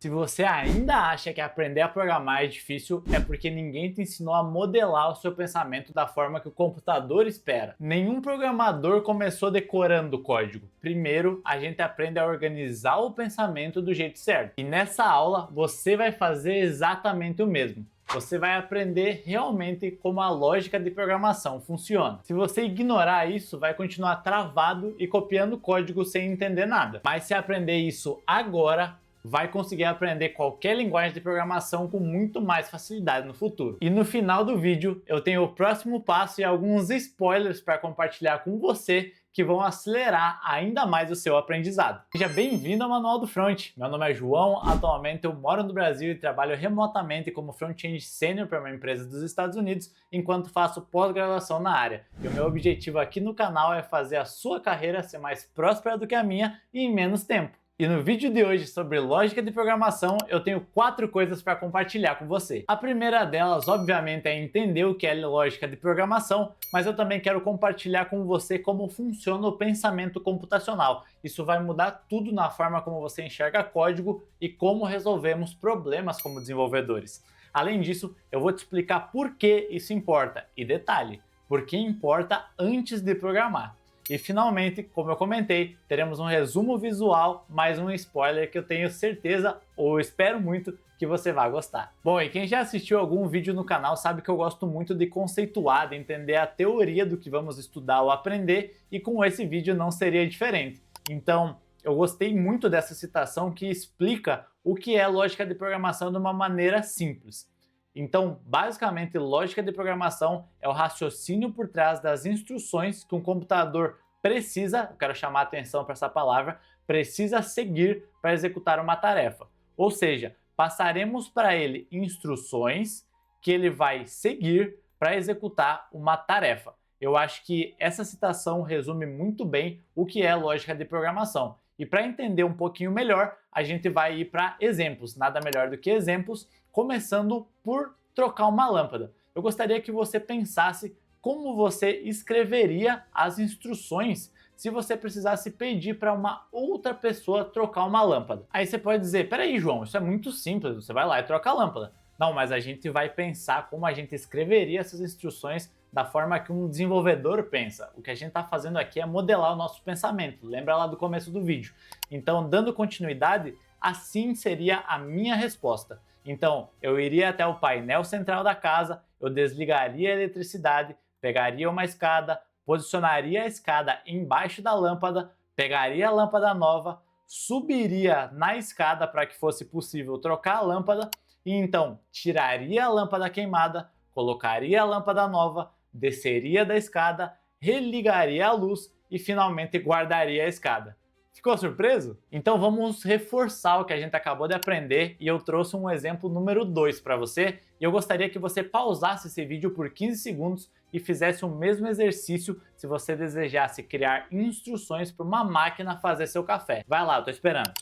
Se você ainda acha que aprender a programar é difícil, é porque ninguém te ensinou a modelar o seu pensamento da forma que o computador espera. Nenhum programador começou decorando o código. Primeiro, a gente aprende a organizar o pensamento do jeito certo. E nessa aula, você vai fazer exatamente o mesmo. Você vai aprender realmente como a lógica de programação funciona. Se você ignorar isso, vai continuar travado e copiando código sem entender nada. Mas se aprender isso agora, vai conseguir aprender qualquer linguagem de programação com muito mais facilidade no futuro. E no final do vídeo eu tenho o próximo passo e alguns spoilers para compartilhar com você que vão acelerar ainda mais o seu aprendizado. Seja bem-vindo ao Manual do Front. Meu nome é João, atualmente eu moro no Brasil e trabalho remotamente como front-end sênior para uma empresa dos Estados Unidos, enquanto faço pós-graduação na área. E o meu objetivo aqui no canal é fazer a sua carreira ser mais próspera do que a minha e em menos tempo. E no vídeo de hoje sobre lógica de programação, eu tenho 4 coisas para compartilhar com você. A primeira delas, obviamente, é entender o que é lógica de programação, mas eu também quero compartilhar com você como funciona o pensamento computacional. Isso vai mudar tudo na forma como você enxerga código e como resolvemos problemas como desenvolvedores. Além disso, eu vou te explicar por que isso importa. E detalhe, por que importa antes de programar. E finalmente, como eu comentei, teremos um resumo visual, mais um spoiler que eu tenho certeza, ou espero muito, que você vai gostar. Bom, e quem já assistiu algum vídeo no canal sabe que eu gosto muito de conceituar, de entender a teoria do que vamos estudar ou aprender, e com esse vídeo não seria diferente. Então, eu gostei muito dessa citação que explica o que é lógica de programação de uma maneira simples. Então, basicamente, lógica de programação é o raciocínio por trás das instruções que um computador precisa, eu quero chamar a atenção para essa palavra, precisa seguir para executar uma tarefa. Ou seja, passaremos para ele instruções que ele vai seguir para executar uma tarefa. Eu acho que essa citação resume muito bem o que é lógica de programação. E para entender um pouquinho melhor, a gente vai ir para exemplos. Nada melhor do que exemplos, começando por trocar uma lâmpada. Eu gostaria que você pensasse como você escreveria as instruções se você precisasse pedir para uma outra pessoa trocar uma lâmpada. Aí você pode dizer, peraí João, isso é muito simples, você vai lá e troca a lâmpada. Não, mas a gente vai pensar como a gente escreveria essas instruções da forma que um desenvolvedor pensa. O que a gente está fazendo aqui é modelar o nosso pensamento, lembra lá do começo do vídeo. Então, dando continuidade, assim seria a minha resposta. Então, eu iria até o painel central da casa, eu desligaria a eletricidade, pegaria uma escada, posicionaria a escada embaixo da lâmpada, pegaria a lâmpada nova, subiria na escada para que fosse possível trocar a lâmpada e então tiraria a lâmpada queimada, colocaria a lâmpada nova, desceria da escada, religaria a luz e finalmente guardaria a escada. Ficou surpreso? Então vamos reforçar o que a gente acabou de aprender e eu trouxe um exemplo número 2 para você e eu gostaria que você pausasse esse vídeo por 15 segundos e fizesse o mesmo exercício se você desejasse criar instruções para uma máquina fazer seu café. Vai lá, eu tô esperando.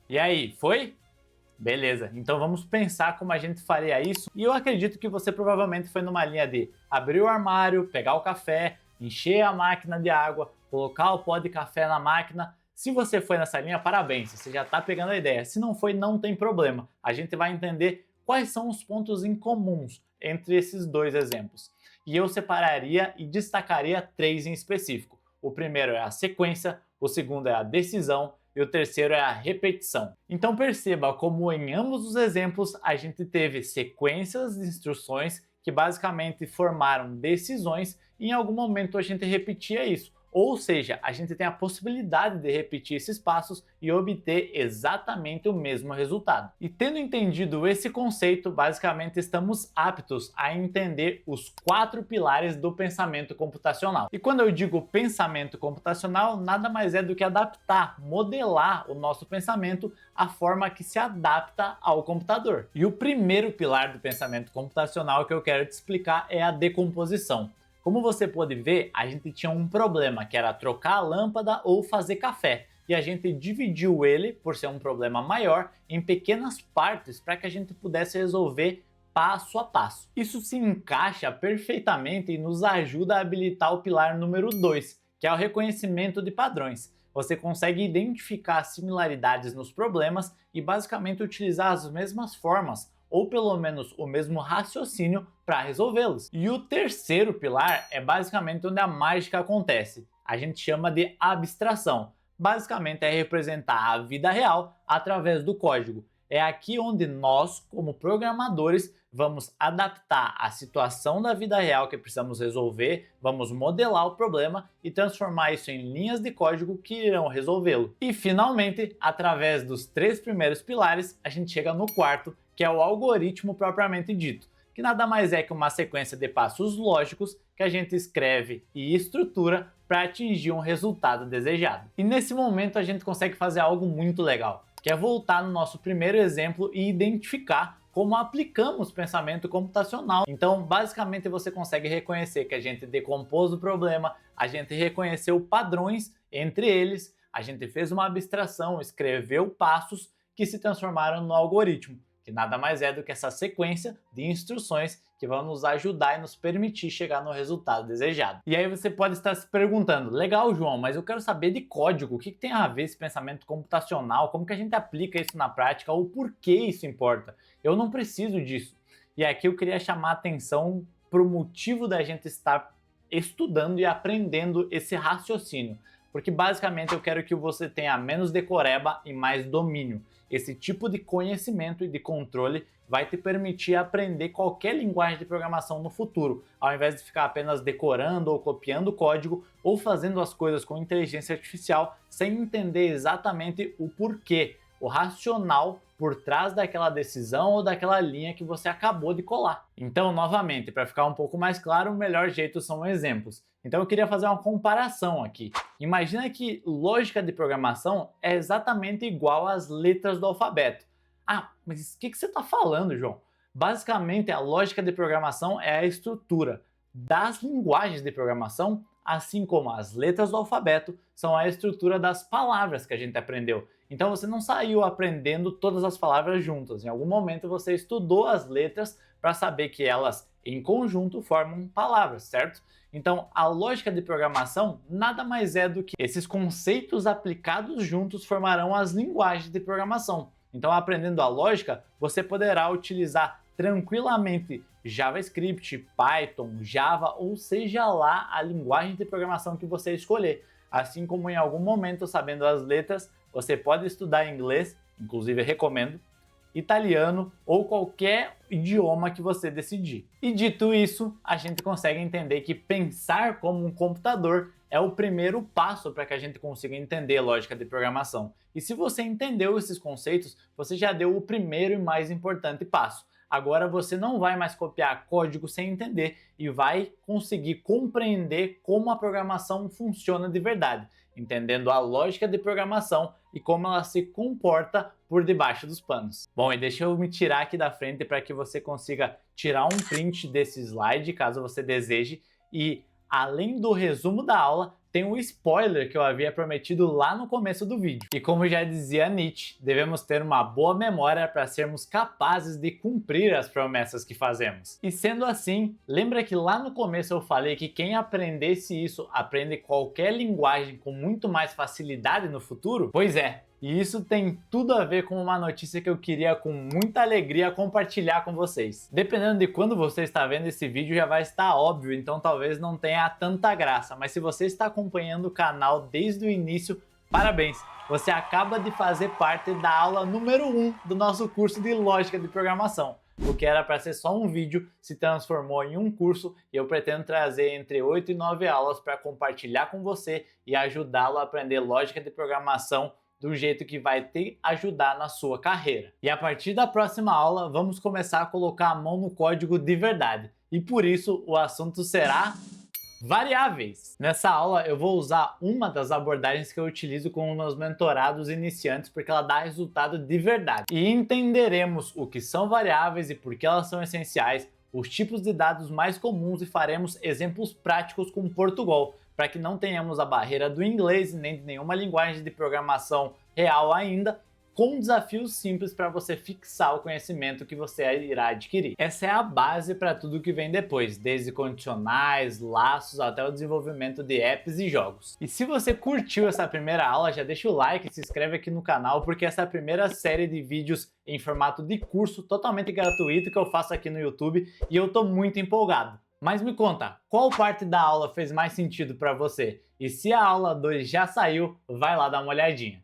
E aí, foi? Beleza, então vamos pensar como a gente faria isso e eu acredito que você provavelmente foi numa linha de abrir o armário, pegar o café, encher a máquina de água, colocar o pó de café na máquina. Se você foi nessa linha, parabéns, você já está pegando a ideia. Se não foi, não tem problema. A gente vai entender quais são os pontos em comuns entre esses dois exemplos. E eu separaria e destacaria 3 em específico. O primeiro é a sequência, o segundo é a decisão e o terceiro é a repetição. Então perceba como em ambos os exemplos a gente teve sequências de instruções que basicamente formaram decisões e em algum momento a gente repetia isso. Ou seja, a gente tem a possibilidade de repetir esses passos e obter exatamente o mesmo resultado. E tendo entendido esse conceito, basicamente estamos aptos a entender os 4 pilares do pensamento computacional. E quando eu digo pensamento computacional, nada mais é do que adaptar, modelar o nosso pensamento à forma que se adapta ao computador. E o primeiro pilar do pensamento computacional que eu quero te explicar é a decomposição. Como você pode ver, a gente tinha um problema, que era trocar a lâmpada ou fazer café. E a gente dividiu ele, por ser um problema maior, em pequenas partes para que a gente pudesse resolver passo a passo. Isso se encaixa perfeitamente e nos ajuda a habilitar o pilar número 2, que é o reconhecimento de padrões. você consegue identificar similaridades nos problemas e basicamente utilizar as mesmas formas, ou pelo menos o mesmo raciocínio para resolvê-los. E o terceiro pilar é basicamente onde a mágica acontece. A gente chama de abstração. Basicamente é representar a vida real através do código. É aqui onde nós, como programadores, vamos adaptar a situação da vida real que precisamos resolver, vamos modelar o problema e transformar isso em linhas de código que irão resolvê-lo. E finalmente, através dos 3 primeiros pilares, a gente chega no quarto, que é o algoritmo propriamente dito, que nada mais é que uma sequência de passos lógicos que a gente escreve e estrutura para atingir um resultado desejado. E nesse momento a gente consegue fazer algo muito legal, que é voltar no nosso primeiro exemplo e identificar como aplicamos pensamento computacional. Então, basicamente, você consegue reconhecer que a gente decompôs o problema, a gente reconheceu padrões entre eles, a gente fez uma abstração, escreveu passos que se transformaram no algoritmo, que nada mais é do que essa sequência de instruções que vão nos ajudar e nos permitir chegar no resultado desejado. E aí você pode estar se perguntando, legal, João, mas eu quero saber de código, o que tem a ver esse pensamento computacional, como que a gente aplica isso na prática, ou por que isso importa? Eu não preciso disso. E aqui eu queria chamar a atenção para o motivo da gente estar estudando e aprendendo esse raciocínio, porque basicamente eu quero que você tenha menos decoreba e mais domínio. Esse tipo de conhecimento e de controle vai te permitir aprender qualquer linguagem de programação no futuro, ao invés de ficar apenas decorando ou copiando código ou fazendo as coisas com inteligência artificial sem entender exatamente o porquê, o racional por trás daquela decisão ou daquela linha que você acabou de colar. Então, novamente, para ficar um pouco mais claro, o melhor jeito são exemplos. Então eu queria fazer uma comparação aqui. Imagina que lógica de programação é exatamente igual às letras do alfabeto. Ah, mas o que você está falando, João? Basicamente, a lógica de programação é a estrutura das linguagens de programação, assim como as letras do alfabeto são a estrutura das palavras que a gente aprendeu. Então você não saiu aprendendo todas as palavras juntas. Em algum momento você estudou as letras para saber que elas, em conjunto, formam palavras, certo? Então, a lógica de programação nada mais é do que esses conceitos aplicados juntos formarão as linguagens de programação. Então, aprendendo a lógica, você poderá utilizar tranquilamente JavaScript, Python, Java ou seja lá a linguagem de programação que você escolher. Assim como em algum momento, sabendo as letras, você pode estudar inglês, inclusive recomendo, italiano ou qualquer idioma que você decidir. E dito isso, a gente consegue entender que pensar como um computador é o primeiro passo para que a gente consiga entender lógica de programação. E se você entendeu esses conceitos, você já deu o primeiro e mais importante passo. Agora você não vai mais copiar código sem entender e vai conseguir compreender como a programação funciona de verdade, entendendo a lógica de programação e como ela se comporta por debaixo dos panos. Bom, e deixa eu me tirar aqui da frente para que você consiga tirar um print desse slide, caso você deseje, e além do resumo da aula, tem um spoiler que eu havia prometido lá no começo do vídeo. E como já dizia Nietzsche, devemos ter uma boa memória para sermos capazes de cumprir as promessas que fazemos. E sendo assim, lembra que lá no começo eu falei que quem aprendesse isso aprende qualquer linguagem com muito mais facilidade no futuro? Pois é. E isso tem tudo a ver com uma notícia que eu queria com muita alegria compartilhar com vocês. Dependendo de quando você está vendo esse vídeo já vai estar óbvio, então talvez não tenha tanta graça, mas se você está acompanhando o canal desde o início, parabéns! Você acaba de fazer parte da aula número 1 do nosso curso de Lógica de Programação. O que era para ser só um vídeo se transformou em um curso e eu pretendo trazer entre 8 e 9 aulas para compartilhar com você e ajudá-lo a aprender lógica de programação do jeito que vai te ajudar na sua carreira. E a partir da próxima aula, vamos começar a colocar a mão no código de verdade. E por isso, o assunto será variáveis. Nessa aula, eu vou usar uma das abordagens que eu utilizo com os meus mentorados iniciantes, porque ela dá resultado de verdade. E entenderemos o que são variáveis e por que elas são essenciais, os tipos de dados mais comuns e faremos exemplos práticos com Portugal, para que não tenhamos a barreira do inglês nem de nenhuma linguagem de programação real ainda com desafios simples para você fixar o conhecimento que você irá adquirir. Essa é a base para tudo que vem depois, desde condicionais, laços, até o desenvolvimento de apps e jogos. E se você curtiu essa primeira aula, já deixa o like e se inscreve aqui no canal, porque essa é a primeira série de vídeos em formato de curso totalmente gratuito que eu faço aqui no YouTube e eu tô muito empolgado. Mas me conta, qual parte da aula fez mais sentido para você? E se a aula 2 já saiu, vai lá dar uma olhadinha.